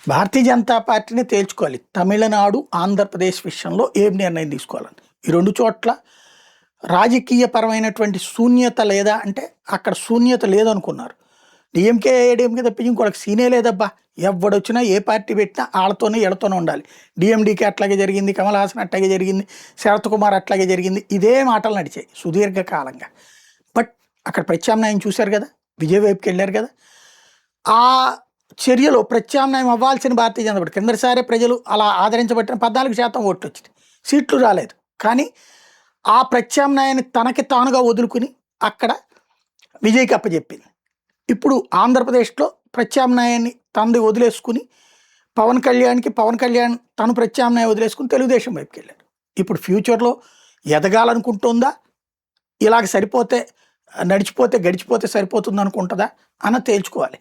భారతీయ జనతా పార్టీని తేల్చుకోవాలి. తమిళనాడు, ఆంధ్రప్రదేశ్ విషయంలో ఏం నిర్ణయం తీసుకోవాలని. ఈ 2 చోట్ల రాజకీయపరమైనటువంటి శూన్యత లేదా అంటే అక్కడ శూన్యత లేదనుకున్నారు. డీఎంకే, ఏడీఎంకే తప్పించి ఇంకోళ్ళకి సీనే లేదబ్బా. ఎవడొచ్చినా ఏ పార్టీ పెట్టినా ఆళ్ళతోనే ఈళ్ళతోనే ఉండాలి. డీఎండీకే అట్లాగే జరిగింది, కమల్ హాసన్ అట్లాగే జరిగింది, శరత్ కుమార్ అట్లాగే జరిగింది. ఇదే మాటలు నడిచాయి సుదీర్ఘకాలంగా. బట్ అక్కడ ప్రత్యామ్నాయం చూశారు కదా, విజయ్ వైపుకి వెళ్ళారు కదా. ఆ చర్యలో ప్రత్యామ్నాయం అవ్వాల్సిన భారతీయ జనతా పార్టీ కిందసారే ప్రజలు అలా ఆదరించబట్టిన 14% ఓట్లు వచ్చింది, సీట్లు రాలేదు. కానీ ఆ ప్రత్యామ్నాయాన్ని తనకి తానుగా వదులుకుని అక్కడ విజయ్కి అప్పచెప్పింది. ఇప్పుడు ఆంధ్రప్రదేశ్లో ప్రత్యామ్నాయాన్ని తనది వదిలేసుకుని పవన్ కళ్యాణ్ తను ప్రత్యామ్నాయం వదిలేసుకుని తెలుగుదేశం వైపుకి వెళ్ళారు. ఇప్పుడు ఫ్యూచర్లో ఎదగాలనుకుంటుందా, ఇలాగ సరిపోతే గడిచిపోతే సరిపోతుంది అనుకుంటుందా అన్న తేల్చుకోవాలి.